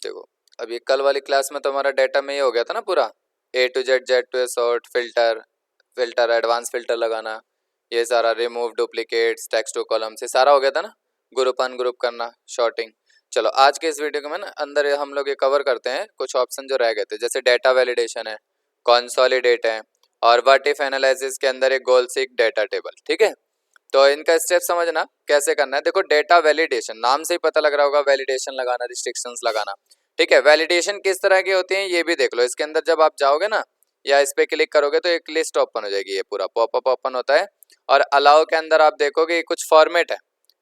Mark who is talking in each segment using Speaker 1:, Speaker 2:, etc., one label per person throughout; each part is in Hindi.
Speaker 1: देखो अभी कल वाली क्लास में तो हमारा डाटा में ये हो गया था ना पूरा, A to Z to A sort, filter advance filter लगाना, ये सारा remove duplicates, text two columns, ये सारा हो गया था ना, ग्रुप अनग्रुप करना, शॉर्टिंग। चलो आज के इस वीडियो में ना अंदर हम लोग ये कवर करते हैं कुछ ऑप्शन जो रह गए थे, जैसे डेटा वैलिडेशन है, कॉन्सोलिडेट है, और व्हाट इफ एनालिसिस के अंदर एक गोल सीक डेटा टेबल। ठीक है, तो इनका स्टेप समझना कैसे करना है। देखो डेटा वैलिडेशन, नाम से ही पता लग रहा होगा, वैलिडेशन लगाना, रिस्ट्रिक्शंस लगाना। ठीक है, वैलिडेशन किस तरह की होती है ये भी देख लो। इसके अंदर जब आप जाओगे ना या इस पे क्लिक करोगे तो एक लिस्ट ओपन हो जाएगी, ये पूरा पॉपअप ओपन होता है। और अलाउ के अंदर आप देखोगे कुछ फॉर्मेट है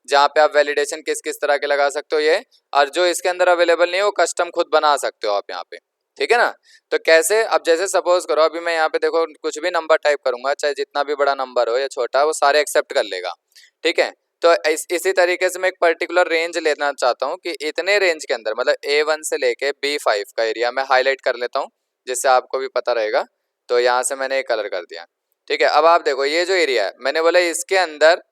Speaker 1: जहाँ पे आप वैलिडेशन किस किस तरह के लगा सकते हो ये, और जो इसके अंदर अवेलेबल नहीं है वो कस्टम खुद बना सकते हो आप यहाँ पे। ठीक है ना, तो कैसे, अब जैसे सपोज करो अभी मैं यहाँ पे देखो कुछ भी नंबर टाइप करूंगा, चाहे जितना भी बड़ा नंबर हो या छोटा, वो सारे एक्सेप्ट कर लेगा। ठीक है, तो इसी तरीके से मैं एक पर्टिकुलर रेंज लेना चाहता हूँ कि इतने रेंज के अंदर, मतलब A1 से लेके B5 का एरिया मैं हाईलाइट कर लेता हूँ जिससे आपको भी पता रहेगा। तो यहाँ से मैंने एक कलर कर दिया। ठीक है, अब आप देखो ये जो एरिया है मैंने बोला इसके अंदर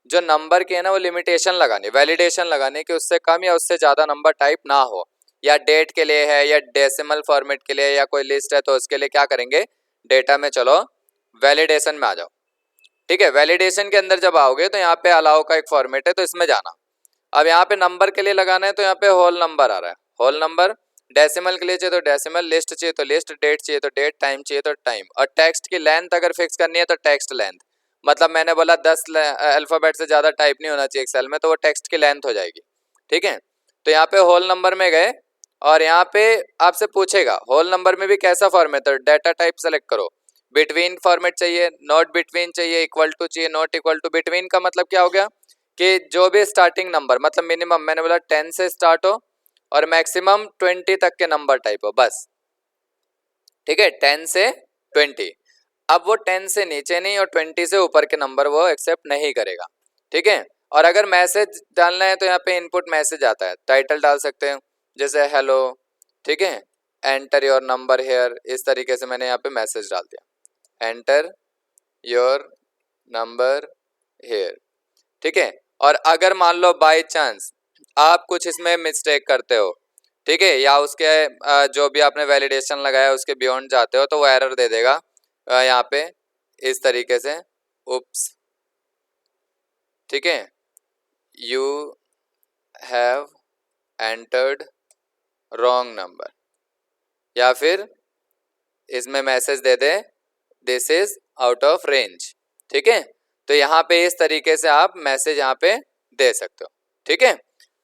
Speaker 1: जो नंबर की है ना वो लिमिटेशन लगानी, वैलिडेशन लगानी कि उससे कम या उससे ज़्यादा नंबर टाइप ना हो, या डेट के लिए है या डेसिमल फॉर्मेट के लिए या कोई लिस्ट है तो उसके लिए क्या करेंगे, डेटा में चलो वैलिडेशन में आ जाओ। ठीक है, वैलिडेशन के अंदर जब आओगे तो यहाँ पे अलाउ का एक फॉर्मेट है तो इसमें जाना। अब यहाँ पे नंबर के लिए लगाना है तो यहाँ पे होल नंबर आ रहा है, होल नंबर। डेसिमल के लिए चाहिए तो डेसिमल, लिस्ट चाहिए तो लिस्ट, डेट चाहिए तो डेट, टाइम चाहिए तो टाइम, और टेक्स्ट की लेंथ अगर फिक्स करनी है तो टेक्स्ट लेंथ। मतलब मैंने बोला 10 अल्फाबेट से ज़्यादा टाइप नहीं होना चाहिए एक्सेल में, तो वो टेक्स्ट की लेंथ हो जाएगी। ठीक है, तो यहाँ पे होल नंबर में गए और यहाँ पे आपसे पूछेगा होल नंबर में भी कैसा फॉर्मेट है, डाटा टाइप सेलेक्ट करो। बिटवीन फॉर्मेट चाहिए, नॉट बिटवीन चाहिए, इक्वल टू चाहिए, नॉट इक्वल टू। बिटवीन का मतलब क्या हो गया कि जो भी स्टार्टिंग नंबर, मतलब मिनिमम मैंने बोला 10 से स्टार्ट हो और मैक्सिमम 20 तक के नंबर टाइप हो, बस। ठीक है, 10 से 20। अब वो 10 से नीचे नहीं और 20 से ऊपर के नंबर वो एक्सेप्ट नहीं करेगा। ठीक है, और अगर मैसेज डालना है तो यहाँ पे इनपुट मैसेज आता है, टाइटल डाल सकते हैं जैसे हेलो। ठीक है, एंटर योर नंबर हेयर, इस तरीके से मैंने यहाँ पे मैसेज डाल दिया, एंटर योर नंबर हेयर। ठीक है, और अगर मान लो बाय चांस आप कुछ इसमें मिस्टेक करते हो, ठीक है, या उसके जो भी आपने वैलिडेशन लगाया उसके बियॉन्ड जाते हो, तो वो एरर दे देगा यहाँ पे इस तरीके से, उप्स। ठीक है, you have entered wrong number, या फिर इसमें message they they this is out of range. ठीक है, तो यहाँ पे इस तरीके से आप मैसेज यहाँ पे दे सकते हो। ठीक है,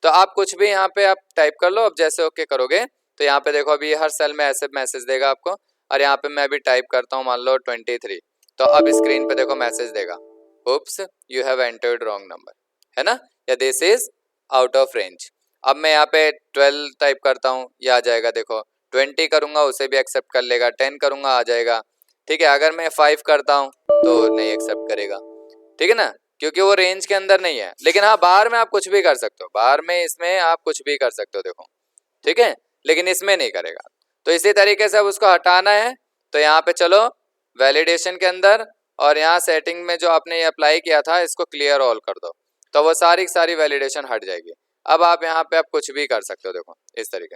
Speaker 1: तो आप कुछ भी यहाँ पे आप टाइप कर लो। अब जैसे ओके करोगे तो यहाँ पे देखो अभी हर सेल में ऐसे मैसेज देगा आपको, और यहाँ पे मैं भी टाइप करता हूँ मान लो 23, तो अब स्क्रीन पे देखो मैसेज देगा, oops you have entered wrong number, है ना, या this is out of range. अब मैं यहाँ पे 12 टाइप करता हूँ, ये आ जाएगा, देखो 20 करूंगा उसे भी एक्सेप्ट कर लेगा, 10 करूंगा आ जाएगा। ठीक है, अगर मैं 5 करता हूँ तो नहीं एक्सेप्ट करेगा। ठीक है ना, क्योंकि वो रेंज के अंदर नहीं है। लेकिन हाँ, बाहर में आप कुछ भी कर सकते हो, बाहर में इसमें आप कुछ भी कर सकते हो, देखो। ठीक है, लेकिन इसमें नहीं करेगा। तो इसी तरीके से अब उसको हटाना है तो यहाँ पे चलो वैलिडेशन के अंदर, और यहाँ सेटिंग में जो आपने ये अप्लाई किया था इसको क्लियर ऑल कर दो, तो वो सारी सारी वैलिडेशन हट जाएगी। अब आप यहाँ पे आप कुछ भी कर सकते हो, देखो इस तरीके।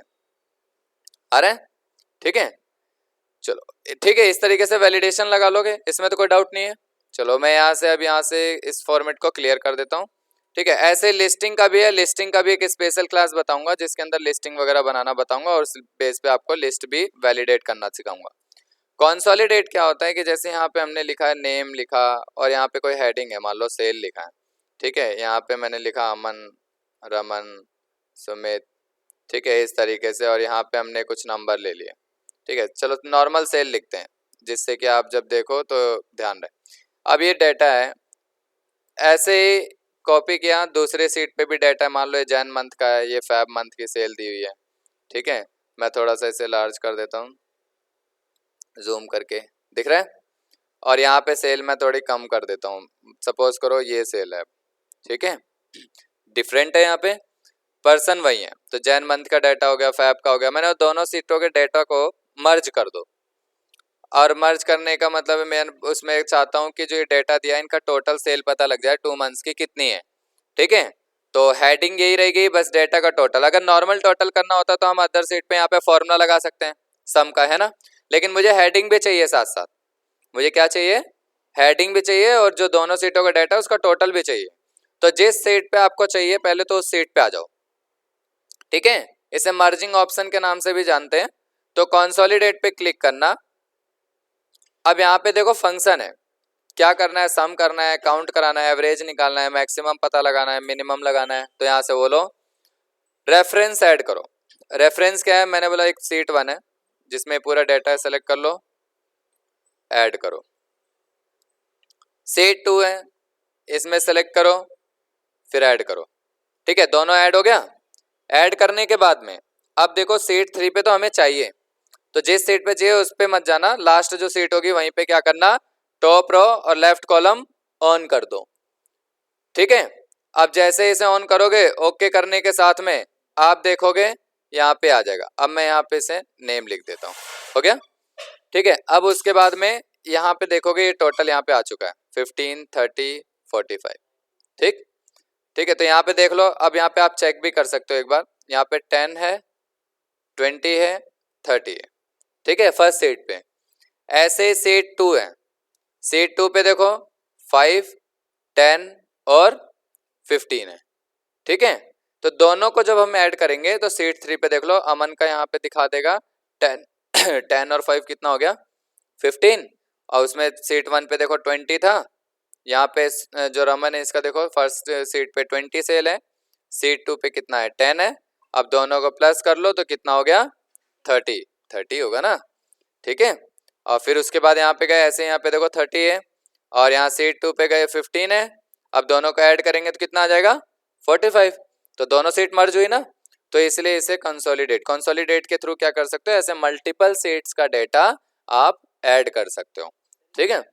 Speaker 1: अरे ठीक है, चलो ठीक है, इस तरीके से वैलिडेशन लगा लोगे, इसमें तो कोई डाउट नहीं है। चलो मैं यहाँ से अब यहाँ से इस फॉर्मेट को क्लियर कर देता हूँ। ठीक है, ऐसे लिस्टिंग का भी है, लिस्टिंग का भी एक स्पेशल क्लास बताऊंगा जिसके अंदर लिस्टिंग वगैरह बनाना बताऊंगा, और उस बेस पे आपको लिस्ट भी वैलिडेट करना सिखाऊंगा। कॉन्सोलिडेट क्या होता है कि जैसे यहाँ पे हमने लिखा है नेम लिखा, और यहाँ पे कोई हेडिंग है, मान लो सेल लिखा है। ठीक है, यहाँ पे मैंने लिखा अमन, रमन, सुमित। ठीक है, इस तरीके से, और यहाँ पे हमने कुछ नंबर ले लिए। ठीक है, चलो नॉर्मल सेल लिखते हैं जिससे कि आप जब देखो तो ध्यान रहे। अब ये डाटा है, ऐसे ही कॉपी किया, दूसरे सीट पे भी डाटा, मान लो ये जैन मंथ का है, ये फैब मंथ की सेल दी हुई है। ठीक है, मैं थोड़ा सा इसे लार्ज कर देता हूँ, जूम करके, दिख रहा है। और यहाँ पे सेल मैं थोड़ी कम कर देता हूँ, सपोज करो ये सेल है। ठीक है, डिफरेंट है, यहाँ पे पर्सन वही है, तो जैन मंथ का डाटा हो गया, फैब का हो गया। मैंने दोनों सीटों के डाटा को मर्ज कर दो, और मर्ज करने का मतलब मैं उसमें चाहता हूँ कि जो ये डाटा दिया है इनका टोटल सेल पता लग जाए 2 मंथ्स की कितनी है। ठीक है, तो हेडिंग यही रहेगी बस डेटा का टोटल। अगर नॉर्मल टोटल करना होता तो हम अदर सीट पे यहाँ पे फॉर्मूला लगा सकते हैं सम का, है ना, लेकिन मुझे हेडिंग भी चाहिए साथ साथ। मुझे क्या चाहिए, हेडिंग भी चाहिए और जो दोनों सीटों का डाटा उसका टोटल भी चाहिए। तो जिस सीट पे आपको चाहिए पहले तो उस सीट पे आ जाओ, ठीक है। इसे मर्जिंग ऑप्शन के नाम से भी जानते हैं। तो कंसोलिडेट पे क्लिक करना। अब यहाँ पे देखो फंक्शन है, क्या करना है, सम करना है, काउंट कराना है, एवरेज निकालना है, मैक्सिमम पता लगाना है, मिनिमम लगाना है। तो यहाँ से बोलो रेफरेंस ऐड करो। रेफरेंस क्या है, मैंने बोला एक सीट 1 है जिसमें पूरा डाटा है, सेलेक्ट कर लो, ऐड करो। सीट 2 है, इसमें सेलेक्ट करो, फिर ऐड करो। ठीक है, दोनों ऐड हो गया। ऐड करने के बाद में अब देखो सीट 3 पे तो हमें चाहिए, तो जिस सीट पे चाहिए उस पे मत जाना, लास्ट जो सीट होगी वहीं पे क्या करना, टॉप रो और लेफ्ट कॉलम ऑन कर दो। ठीक है, अब जैसे इसे ऑन करोगे, ओके करने के साथ में आप देखोगे यहाँ पे आ जाएगा। अब मैं यहाँ पे इसे नेम लिख देता हूँ, हो गया। ठीक है, अब उसके बाद में यहाँ पे देखोगे ये टोटल यहाँ पे आ चुका है 15, 30, 45। ठीक ठीक है, तो यहाँ पे देख लो। अब यहाँ पे आप चेक भी कर सकते हो एक बार, यहाँ पे 10 है, 20 है, 30 है। ठीक है, फर्स्ट सीट पे। ऐसे सीट 2 है, सीट 2 पे देखो 5, 10 और 15 है। ठीक है, तो दोनों को जब हम ऐड करेंगे तो सीट 3 पे देख लो, अमन का यहाँ पे दिखा देगा 10 10 और 5 कितना हो गया 15, और उसमें सीट 1 पे देखो 20 था। यहाँ पे जो रमन है इसका देखो फर्स्ट सीट पे 20 सेल है, सीट 2 पे कितना है 10 है। अब दोनों को प्लस कर लो तो कितना हो गया 30 होगा ना। ठीक है, और फिर उसके बाद यहाँ पे गए ऐसे, यहाँ पे देखो 30 है और यहाँ सीट 2 पे गए 15 है। अब दोनों को ऐड करेंगे तो कितना आ जाएगा 45। तो दोनों सीट मर्ज हुई ना, तो इसलिए इसे कंसोलिडेट के थ्रू क्या कर सकते हो, ऐसे मल्टीपल सीट्स का डेटा आप ऐड कर सकते हो। ठीक है,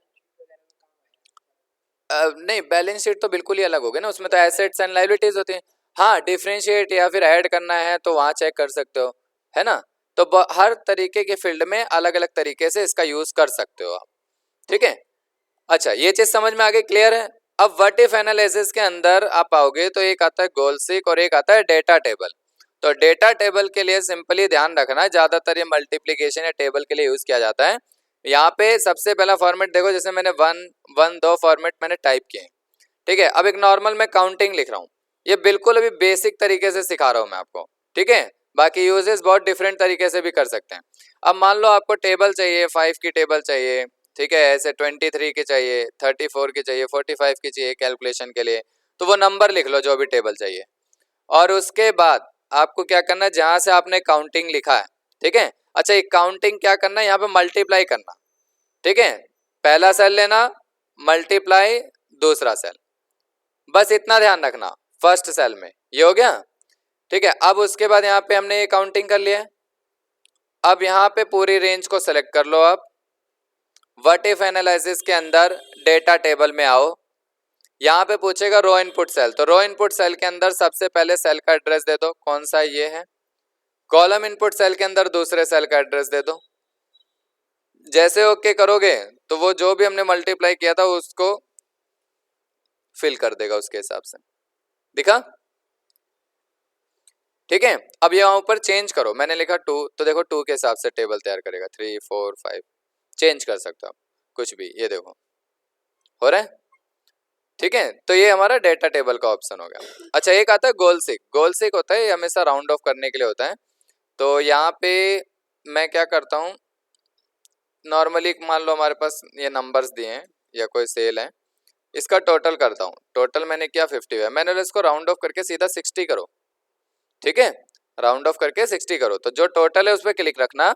Speaker 1: नहीं बैलेंस शीट तो बिल्कुल ही अलग होगी ना, उसमें तो एसेट्स एंड लायबिलिटीज होती हैं। हाँ, डिफरेंशिएट या फिर ऐड करना है तो वहाँ चेक कर सकते हो, है ना। तो हर तरीके के फील्ड में अलग अलग तरीके से इसका यूज कर सकते हो आप। ठीक है, अच्छा ये चीज समझ में आ गई, क्लियर है। अब व्हाट इफ एनालिसिस के अंदर आप आओगे तो एक आता है गोल सीक और एक आता है डेटा टेबल। तो डेटा टेबल के लिए सिंपली ध्यान रखना है, ज्यादातर ये मल्टीप्लीकेशन या टेबल के लिए यूज किया जाता है। यहाँ पे सबसे पहला फॉर्मेट देखो, जैसे मैंने 1 1 2 फॉर्मेट मैंने टाइप किए। ठीक है, अब एक नॉर्मल मैं काउंटिंग लिख रहा हूँ, ये बिल्कुल अभी बेसिक तरीके से सिखा रहा हूँ मैं आपको। ठीक है, बाकी यूजेस बहुत डिफरेंट तरीके से भी कर सकते हैं। अब मान लो आपको टेबल चाहिए, 5 की टेबल चाहिए, ठीक है, ऐसे 23 की चाहिए, 34 की चाहिए, 45 की चाहिए कैलकुलेशन के लिए, तो वो नंबर लिख लो जो भी टेबल चाहिए। और उसके बाद आपको क्या करना है, जहां से आपने काउंटिंग लिखा है, ठीक है, अच्छा एक काउंटिंग क्या करना है, यहाँ पे मल्टीप्लाई करना। ठीक है, पहला सेल लेना, मल्टीप्लाई दूसरा सेल, बस इतना ध्यान रखना फर्स्ट सेल में, ये हो गया। ठीक है, अब उसके बाद यहाँ पे हमने ये काउंटिंग कर लिया। अब यहाँ पे पूरी रेंज को सेलेक्ट कर लो। आप व्हाट इफ एनालिसिस के अंदर डेटा टेबल में आओ, यहाँ पे पूछेगा रो इनपुट सेल, तो रो इनपुट सेल के अंदर सबसे पहले सेल का एड्रेस दे दो, कौन सा ये है। कॉलम इनपुट सेल के अंदर दूसरे सेल का एड्रेस दे दो। जैसे ओके करोगे तो वो जो भी हमने मल्टीप्लाई किया था उसको फिल कर देगा उसके हिसाब से, दिखा। ठीक है, अब यहाँ ऊपर चेंज करो, मैंने लिखा 2, तो देखो 2 के हिसाब से टेबल तैयार करेगा, 3 4 5 चेंज कर सकते हो आप कुछ भी, ये देखो हो रहा है। ठीक है, तो ये हमारा डेटा टेबल का ऑप्शन हो गया। अच्छा एक आता है गोल सीक। गोल सीक होता है, ये हमेशा राउंड ऑफ करने के लिए होता है। तो यहाँ पे मैं क्या करता हूँ, नॉर्मली मान लो हमारे पास ये नंबर्स दिए हैं या कोई सेल है, इसका टोटल करता हूँ। टोटल मैंने किया 50 है, मैंने इसको राउंड ऑफ करके सीधा 60 करो। ठीक है, राउंड ऑफ करके 60 करो, तो जो टोटल है उस पर क्लिक रखना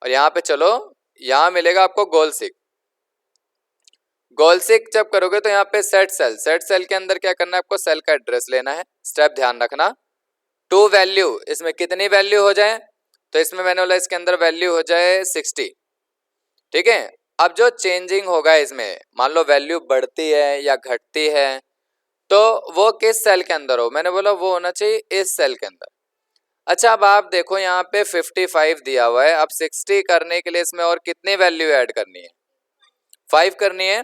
Speaker 1: और यहाँ पे चलो, यहाँ मिलेगा आपको गोल सीक। गोल सीक जब करोगे तो यहाँ पे सेट सेल के अंदर क्या करना है, आपको सेल का एड्रेस लेना है। स्टेप ध्यान रखना, टू वैल्यू, इसमें कितनी वैल्यू हो जाए, तो इसमें मैंने बोला इसके अंदर वैल्यू हो जाए 60। ठीक है, अब जो चेंजिंग होगा इसमें, मान लो वैल्यू बढ़ती है या घटती है, तो वो किस सेल के अंदर हो, मैंने बोला वो होना चाहिए इस सेल के अंदर। अच्छा अब आप देखो यहाँ पे 55 दिया हुआ है, अब 60 करने के लिए इसमें और कितनी वैल्यू ऐड करनी है, 5 करनी है।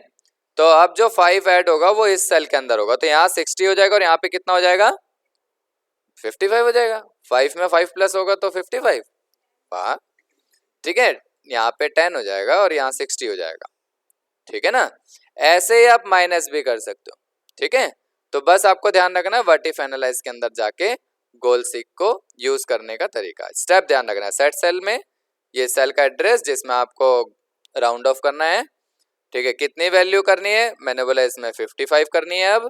Speaker 1: तो अब जो 5 ऐड होगा वो इस सेल के अंदर होगा, तो यहाँ 60 हो जाएगा और यहाँ पे कितना हो जाएगा 55 हो जाएगा। 5 में 5 प्लस होगा तो 55। वाह, ठीक है, यहाँ पे 10 हो जाएगा और यहाँ 60 हो जाएगा, ठीक है ना। ऐसे ही आप माइनस भी कर सकते हो, ठीक है। तो बस आपको ध्यान रखना है व्हाट इफ एनालाइज के अंदर जाके गोल सीक को यूज करने का तरीका, स्टेप ध्यान रखना है। सेट सेल में ये सेल का एड्रेस जिसमें आपको राउंड ऑफ करना है, ठीक है। कितनी वैल्यू करनी है, मैंने बोला इसमें 55 करनी है। अब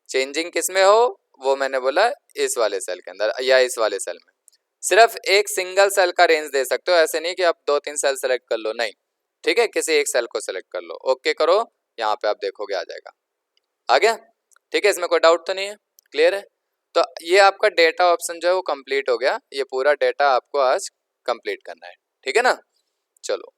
Speaker 1: चेंजिंग किस में हो, वो मैंने बोला इस वाले सेल के अंदर या इस वाले सेल में। सिर्फ एक सिंगल सेल का रेंज दे सकते हो, ऐसे नहीं कि आप 2-3 सेल सेलेक्ट कर लो, नहीं, ठीक है, किसी एक सेल को सेलेक्ट कर लो। ओके करो, यहाँ पे आप देखोगे आ जाएगा, आ गया, ठीक है। इसमें कोई डाउट तो नहीं है, क्लियर है। तो ये आपका डेटा ऑप्शन जो है वो कंप्लीट हो गया। ये पूरा डेटा आपको आज कंप्लीट करना है, ठीक है ना। चलो